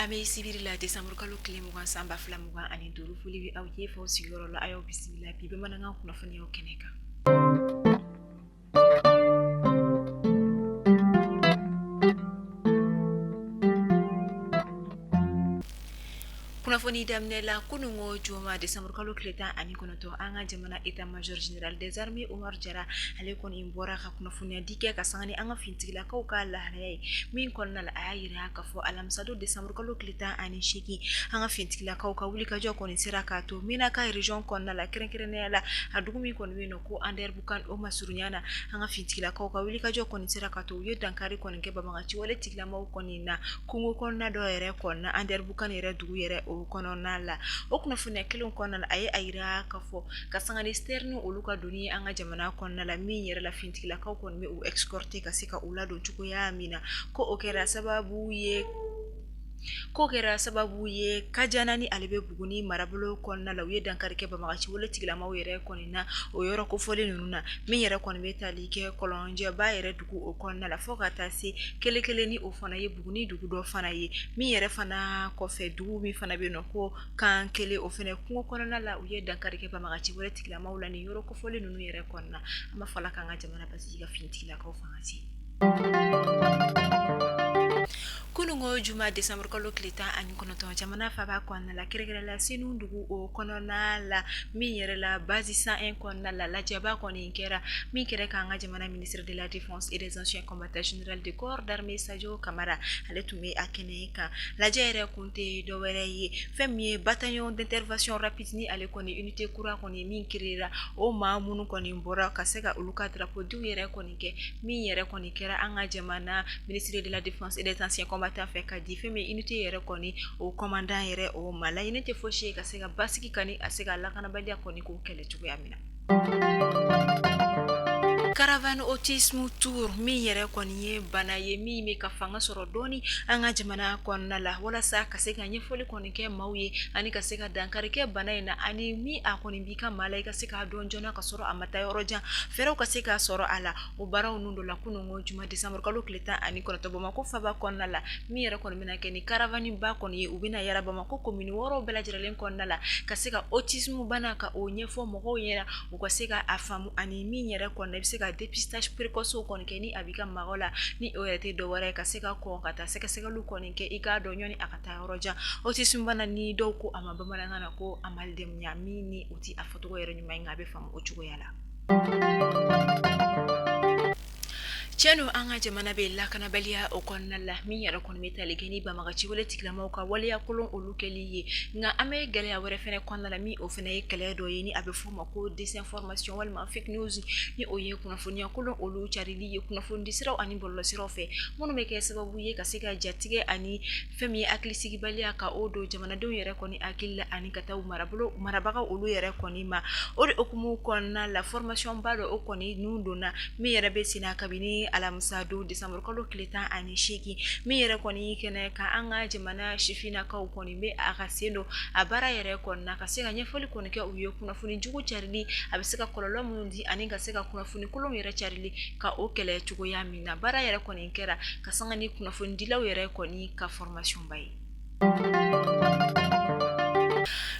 Ame sibiri la Desember kalo kile mugan samba fila mugan ani duuru foli bi aw ye faw sigiyɔrɔ la ayo bisimila bi bamanankan kunnafoniyaw kɛnɛ kan. Kunnafoni daminɛ la kunungo juma Desember kalo tile 19 an ka jamana état major général des armées Omar Jara ale kɔni bɔra ka kunnafoniya di kɛ ka sanga ni an ka fintigilakaw ka lahalaya ye min kɔnɔna la a y'a yira k'a fɔ alamisado Desember kalo tile 18 an ka fintigilakaw ka wulikajɔ kɔni sera k'a to Menaka région kɔnɔna la kɛrɛnkɛrɛnnenya la a dugu min kɔni bɛ yen nɔ ko Anderbukan o masurunya na an ka fintigilakaw ka wulikajɔ kɔni sera k'a to u ye dankari kɔni kɛ banbagaci wale tigilamaw kɔni na kungo kɔnɔna dɔ yɛrɛ kɔnɔna Anderbukan yɛrɛ dugu yɛrɛ o kɔnɔna la o kunnafoniya kelen kɔnɔna la a ye a yira k'a fɔ ka sanga ni Sterni olu ka doni an ka jamana kɔnɔna la min yɛrɛ la fintigilakaw kɔni bɛ u escorter ka se ka u ladon cogoya min na ko o kɛra sababu ye Kajana ni ale bɛ Buguni marabolo kɔnɔna la u ye dankari kɛ banbagaci wale tigilamaw yɛrɛ kɔni na o yɔrɔ kofɔlen ninnu na min yɛrɛ kɔni bɛ tali kɛ kɔlɔnjɛba yɛrɛ dugu o kɔnɔna la fo ka taa se kelen ni o fana ye Buguni dugu dɔ fana ye min yɛrɛ fana kɔfɛ dugu min fana bɛ yen nɔ ko kan kelen o fana kungo kɔnɔna la u ye dankari kɛ banbagaci wale tigilamaw la ni yɔrɔ kofɔlen ninnu yɛrɛ kɔnɔna an b'a fɔ la k'an ka jamana basigi ka finitigilakaw fanga ci. Kunungo juma Desember kalo tile 19 jamana faba kɔnɔna la kɛrɛnkɛrɛnla Senu dugu o kɔnɔna la min yɛrɛ la base 101 kɔnɔna la lajɛba kɔni kɛra min kɛra k'an ka jamana ministre de la défense et des anciens combattants général de corps d'armée Sadio Kamara ale tun bɛ a kɛnɛ kan lajɛ yɛrɛ kun tɛ dɔwɛrɛ ye fɛn min ye bataillon d'intervention rapide ni ale kɔni unité kura kɔni min créera o maa minnu kɔni bɔra ka se ka olu ka drapeau diw yɛrɛ kɔni kɛ min yɛrɛ kɔni kɛra an ka jamana ministre de la défense et des anciens combattants fɛ ka di fɛn min unité yɛrɛ kɔni o commandant yɛrɛ o ma laɲini tɛ fosi ye ka se ka basigi kani a se ka lakanabaliya kɔni k'o kɛlɛ cogoya min na. Caravane autisme tour min yɛrɛ kɔni ye bana ye min bɛ ka fanga sɔrɔ dɔɔni an ka jamana kɔnɔna la walasa ka se ka ɲɛfɔli kɔni kɛ maaw ye ani ka se ka dankari kɛ bana in na ani min a kɔni b'i ka maa la i ka se k'a dɔn joona ka sɔrɔ a ma taa yɔrɔ jan fɛɛrɛw ka se k'a sɔrɔ a la o baaraw ninnu dɔ la kunungo juma Desember kalo tile 19 Bamakɔ faba kɔnɔna la min yɛrɛ kɔni bɛna kɛ ni caravane ba kɔni ye u bɛna yala Bamakɔ commune 6 bɛɛ lajɛlen kɔnɔna la ka se ka autisme bana ka o ɲɛfɔ mɔgɔw ɲɛna u ka se ka a faamu ani min yɛrɛ kɔni i bɛ se ka dépistage précoce kɔni kɛ ni a b'i ka mago la ni o yɛrɛ tɛ dɔwɛrɛ ka se ka kɔn ka taa sɛgɛsɛgɛliw kɔni kɛ i k'a dɔn ɲɔni a ka taa yɔrɔ jan autisme bana ni dɔw ko a ma bamanankan na ko a malidemuya min ni o tɛ a fɔcogo yɛrɛ ɲuman ye nka a bɛ faamu o cogoya la. Cɛnnu an ka jamana bɛ lakanabaliya o kɔnɔna la min yɛrɛ kɔni bɛ tali kɛ ni banbagaci wale tigilamaw ka waleya kolon olu kɛli ye nka an bɛ gɛlɛya wɛrɛ fɛnɛ kɔnɔna la min o fɛnɛ ye kɛlɛ dɔ ye ni a bɛ f'o ma ko désinformation walima fake news ni o ye kunnafoniya kolon olu carili ye kunnafoni siraw ani bɔlɔlɔsiraw fɛ minnu bɛ kɛ sababu ye ka se ka jatigɛ ani fɛn min ye hakilisigibaliya ka o don jamanadenw yɛrɛ kɔni hakili la ani ka taa marabagaw olu yɛrɛ kɔni ma o de okumu kɔnɔna la formation ba dɔ o kɔni nun donna min yɛrɛ bɛ senna kabini alamisa don Desember kalo tile 18 min yɛrɛ kɔni kɛnɛ ka an ka jamana sifinnakaw kɔni bɛ a ka sen don a baara yɛrɛ kɔnɔna ka se ka ɲɛfɔli kɔni kɛ u ye kunnafoni jugu carili a bɛ se ka kɔlɔlɔ minnu di ani ka se ka kunnafoni kolon yɛrɛ carili ka o kɛlɛ cogoya min na baara yɛrɛ kɔni kɛra ka sanga ni kunnafoni dilaw yɛrɛ kɔni ka formation ba ye.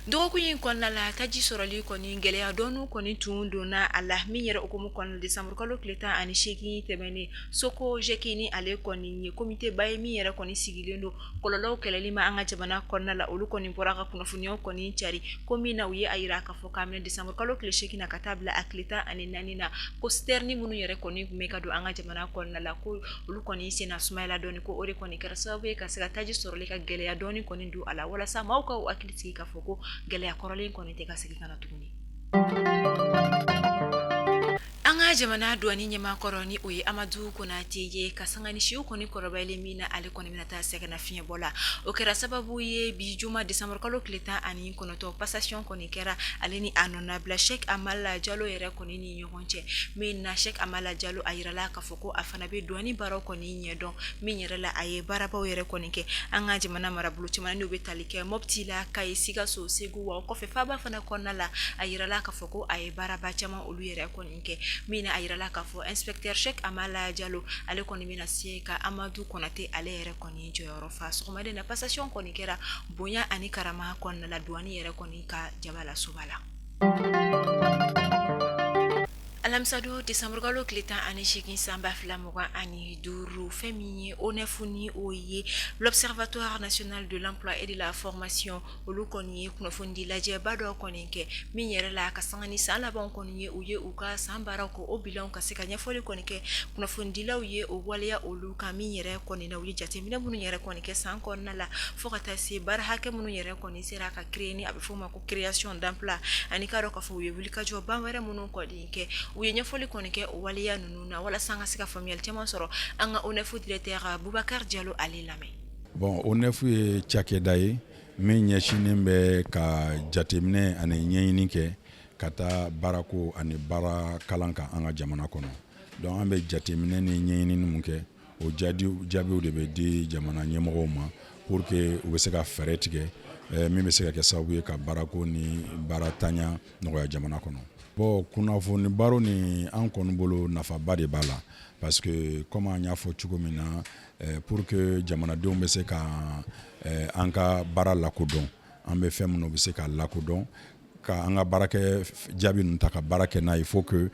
Dɔgɔkun in kɔnɔna la taji sɔrɔli kɔni gɛlɛya dɔɔni kɔni tun donna a la min yɛrɛ okumu kɔnɔna Desember kalo tile 18 tɛmɛnen Soko Jeki ni ale kɔni ye comité ba ye min yɛrɛ kɔni sigilen don kɔlɔlɔw kɛlɛli ma an ka jamana kɔnɔna la olu kɔni bɔra ka kunnafoniyaw kɔni cari ko min na u ye a yira k'a fɔ k'a minɛ Desember kalo tile 8 na ka taa bila a tile 14 na ko Sterni minnu yɛrɛ kɔni tun bɛ ka don an ka jamana kɔnɔna la ko olu kɔni senna sumayala dɔɔni ko o de kɔni kɛra sababu ye ka se ka taji sɔrɔli ka gɛlɛya dɔɔni kɔni don a la walasa maaw ka hakili sigi k'a fɔ ko gɛlɛya kɔrɔlen kɔni tɛ ka segin ka na tuguni. An ka jamana douane ɲɛmaakɔrɔ ni o ye Amadu Konate ye ka sanga ni siw kɔni kɔrɔbayalen min na ale kɔni bɛna taa sɛgɛnna fiɲɛbɔ la o kɛra sababu ye bi juma Desember kalo tile 19 passation kɔni kɛra ale ni a nɔnabila Cheikh Amala Diallo yɛrɛ kɔni ni ɲɔgɔn cɛ min na Cheikh Amala Diallo a yirala k'a fɔ ko a fana bɛ douane baaraw kɔni ɲɛdɔn min yɛrɛ la a ye baarabaw yɛrɛ kɔni kɛ an ka jamana marabolo caman n'u bɛ tali kɛ Mopti la Kayi Sikaso Segu wa o kɔfɛ faaba fana kɔnɔna la a yirala k'a fɔ ko a ye baaraba caman olu yɛrɛ kɔni kɛ min fɛnɛ a yirala k'a fɔ inspecteur Cheikh Amala Diallo ale kɔni bɛna se ka Amadou Konate ale yɛrɛ kɔni jɔyɔrɔ fa sɔgɔmaden na passation kɔni kɛra bonya ani karama kɔnɔna la douane yɛrɛ kɔni ka jabala sobala. Alamsado Décembre kalo tile 18 sanba 2025 fɛn min ye ONEF ni o ye l'Observatoire national de l'emploi et de la formation olu kɔni ye kunnafoni lajɛba dɔ kɔni kɛ min yɛrɛ la ka sanga ni san laban kɔni ye u ye u ka san baaraw ko o bilan ka se ka ɲɛfɔli kɔni kɛ kunnafonidilaw ye o waleya olu kan min yɛrɛ kɔni na u ye jateminɛ minnu yɛrɛ kɔni kɛ san kɔnɔna la fo ka taa se baara hakɛ minnu yɛrɛ kɔni sera ka créer ni a bɛ fɔ o ma ko création d'emploi ani ka dɔ ka fɔ u ye wulikajɔ ban wɛrɛ minnu kɔni kɛ u ye ɲɛfɔli kɔni kɛ o waleya ninnu na walasa an ka se ka faamuyali caman sɔrɔ an ka ONEF directeur Boubacar Diallo ale lamɛn. Bon, ONEF ye cakɛda ye min ɲɛsinen bɛ ka jateminɛ ani ɲɛɲini kɛ ka taa baarako ani baara kalan kan an ka jamana kɔnɔ. Donc an bɛ jateminɛ ni ɲɛɲini mun kɛ o jaabiw de bɛ di jamana ɲɛmɔgɔw ma pour que u bɛ se ka fɛɛrɛ tigɛ min bɛ se ka kɛ sababu ye ka baarako ni baara taɲa nɔgɔya jamana kɔnɔ. Bon, kunnafoni baro ni an kɔni bolo nafaba de b'a la parce que comme an y'a fɔ cogo min na pour que jamanadenw bɛ se ka an ka baara lakodɔn an bɛ fɛn minnu bɛ se ka lakodɔn ka an ka baarakɛ jaabi ninnu ta ka baara kɛ n'a ye faut que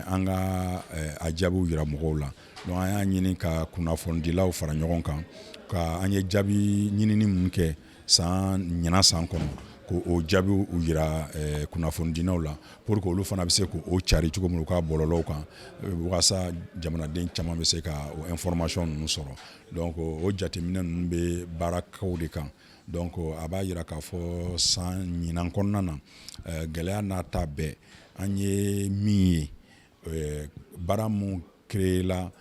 an ka a jaabiw yira mɔgɔw la. Donc an y'a ɲini ka kunnafonidilaw fara ɲɔgɔn kan ka an ye jaabi ɲinini mun kɛ san kɔnɔ ko o jaabiw u yira kunnafonidinaw la pour que olu fana bɛ se k'o cari cogo min u ka bɔlɔlɔw kan walasa jamanaden caman bɛ se ka o information ninnu sɔrɔ. Donc o jateminɛ ninnu bɛ baarakaw de kan. Donc a b'a yira k'a fɔ san ɲinan kɔnɔna na gɛlɛya n'a ta bɛɛ an ye min ye baara mun créer la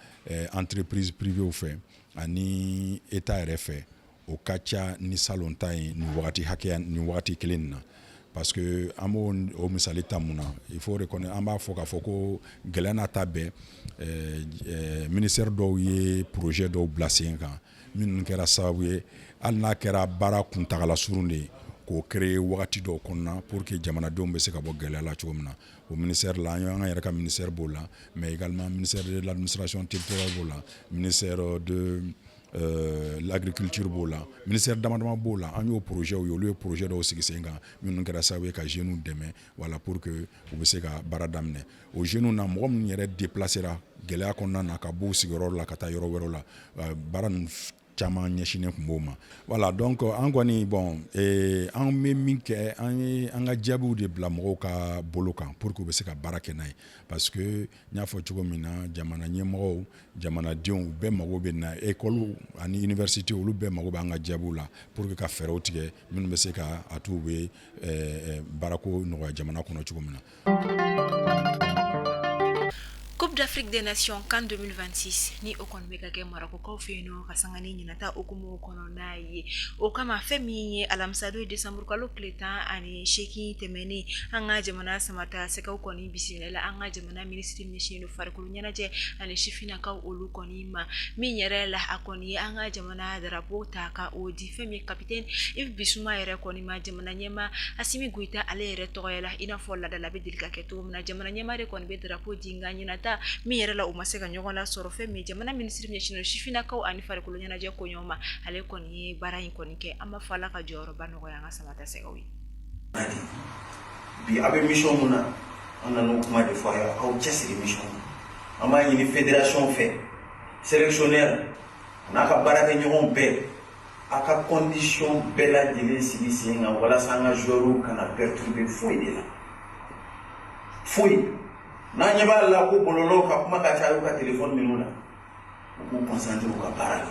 entreprise privée fɛ ani état yɛrɛ fɛ o ka ca ni salon ta ye ni wagati kelen na parce que an b'o o misali ta mun na il faut reconnaître an b'a fɔ k'a fɔ ko gɛlɛya n'a ta bɛɛ ministère dɔw ye projet dɔw bila sen kan minnu kɛra sababu ye hali n'a kɛra baara kuntagala surun de ye k'o créer wagati dɔw kɔnɔna pour que jamanadenw bɛ se ka bɔ gɛlɛya la cogo min na o ministère la an yɛrɛ ka ministère b'o la mais également ministère de l'administration territoriale b'o la ministère de l'agriculture b'o la ministère dama b'o la an y'o projet ye olu ye projet dɔw sigi sen kan minnu kɛra sababu ye ka jeunes dɛmɛ voilà pour que u bɛ se ka baara daminɛ o jeunes na mɔgɔ minnu yɛrɛ déplacera gɛlɛya kɔnɔna na ka b'u sigiyɔrɔ la ka taa yɔrɔ wɛrɛw la baara ninnu caman ɲɛsinen tun b'o ma voilà donc an kɔni bon an bɛ min kɛ an ka jaabiw de bila mɔgɔw ka bolo kan pour que u bɛ se ka baara kɛ n'a ye parce que n y'a fɔ cogo min na jamana ɲɛmɔgɔw jamanadenw bɛɛ mago bɛ na école ani université olu bɛɛ mago bɛ an ka jaabiw la pour que ka fɛɛrɛw tigɛ minnu bɛ se ka a to u bɛ baarako nɔgɔya jamana kɔnɔ cogo min na. Coupe d'Afrique des Nations CAN 2026 ni o kɔni bɛ ka kɛ Marokokaw fɛ yen nɔ ka sanga ni ɲinata okumu kɔnɔ n'a ye o kama fɛn min ye alamisa don Décembre kalo tile 18 tɛmɛnen an ka jamana samata sɛgɛw kɔni bisimila an ka jamana ministre ɲɛsinnen don farikolo ɲɛnajɛ ani sifinnakaw olu kɔni ma min yɛrɛ la a kɔni ye an ka jamana drapeau ta ka o di fɛn min capitaine Yves Bissouma yɛrɛ kɔni ma jamana ɲɛma Assimi Goïta ale yɛrɛ tɔgɔya la i n'a fɔ ladala bɛ deli ka kɛ cogo min na jamana ɲɛma de kɔni bɛ drapeau di nka ɲinata min yɛrɛ la u ma se ka ɲɔgɔn la sɔrɔ fɛn min jamana ministre ɲɛsinnen don sifinnakaw ani farikolo ɲɛnajɛ ko ɲɔgɔn ma ale kɔni ye baara in kɔni kɛ an b'a fɔ ala ka jɔyɔrɔba nɔgɔya an ka samata sɛgɛw ye. Bi a bɛ mission mun na an nan'o kuma de fɔ a ye aw cɛsiri mission na an b'a ɲini fédération fɛ sélectionneur n'a ka baarakɛɲɔgɔn bɛɛ a ka condition bɛɛ lajɛlen sigi sen kan walasa an ka joueurs kana perturber foyi de la foyi. N'an ɲɛ b'a la ko bɔlɔlɔw ka kuma ka ca u ka téléphone minnu na u k'u concentrer u ka baara la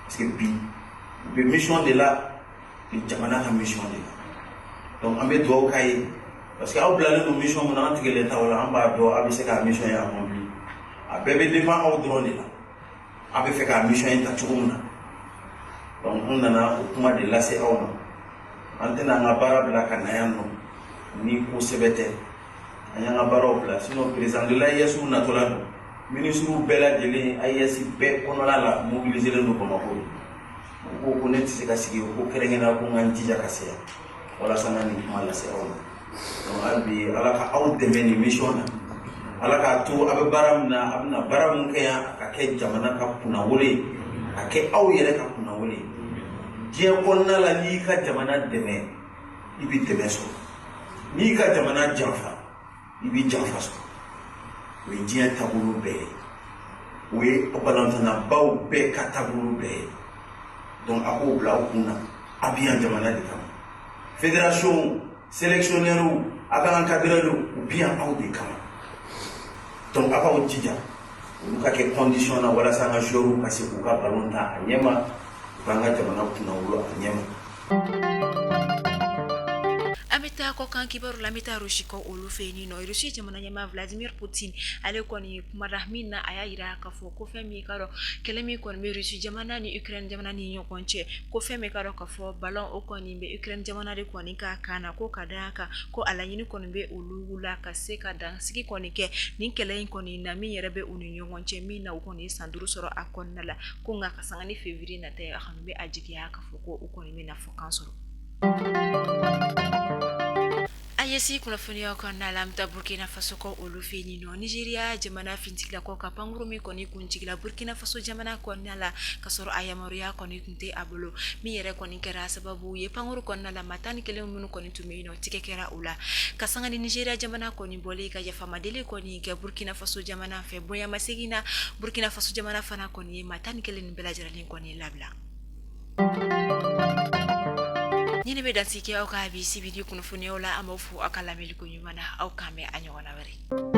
parce que bi u bɛ mission de la ni jamana ka mission de la donc an bɛ dugawu k'a ye parce que aw bilalen don mission mun na an tigɛlen t'aw la an b'a dɔn a bɛ se k'a mission in accomplir a bɛɛ bɛ dépend aw dɔrɔn de la a bɛ fɛ k'a mission in ta cogo min na donc an nana o kuma de lase aw ma an tɛna an ka baara bila ka na yan nɔ ni ko sɛbɛ tɛ. An y'an ka baaraw bila sinon président de l'AES natɔla don ministres bɛɛ lajɛlen AES bɛɛ kɔnɔna la mobiliselen don Bamako de u ko ko ne tɛ se ka sigi ko kɛrɛnkɛrɛnnenya ko n ka n jija ka se yan walasa n ka nin kuma lase aw ma donc hali bi ala ka aw dɛmɛ nin mission na ala k'a to a bɛ baara min na a bɛna baara min kɛ yan a ka kɛ jamana ka kunnawolo a kɛ aw yɛrɛ ka kunnawolo diɲɛ kɔnɔna la n'i ka jamana dɛmɛ i bɛ dɛmɛ sɔrɔ n'i ka jamana janfa i bɛ janfa sɔrɔ o ye diɲɛ taabolo bɛɛ ye o ye balontannabaw bɛɛ ka taabolo bɛɛ ye donc a k'o bila aw kun na a bɛ yan jamana de kama fédération sélectionneur a ka encadreur u bɛ yan aw de kama donc a k'aw jija olu ka kɛ condition na walasa an ka joueurs ka se k'u ka ballon ta a ɲɛma u k'an ka jamana kunnawolo a ɲɛma. ameta ko kan kibaru la meta rushiko olu feni no rushi jamana nyama Vladimir Putin ale koni kumada minna aya ira ka fo ko femi karo kelemi kon be rushi jamana ni Ukraine jamana ni nyokonche ko femi karo ka fo ballon o koni be Ukraine jamana de koni ka kana ko kadaka ko alanyini koni be ulu la ka se ka dan sigi koni ke nin kelen koni na mi yere be unu nyokonche mi na koni sanduru soro akon la ko nga ka sangani février na te akhan be ajikiya ka fo ko koni me na fo kansoro ayesi kuna funio kona lamta Burkina Faso ko olufeni no Nigeria jamana fintikla ko ka pangurumi koni kunjigla Burkina Faso jamana kona la kasoro ayamaruya koni kunte abolo mi yere koni kera sababu ye panguru kona la matani kele munu koni tumino tikekera ula kasanga ni Nigeria jamana koni bole ka ya famadele koni ga Burkina Faso jamana fe boya masigina Burkina Faso jamana fana koni matani kele ni belajara ni koni labla Nini be dansi ke au ka bi si video kuno funiola amofu akala meliko nyumana au kame anyona wari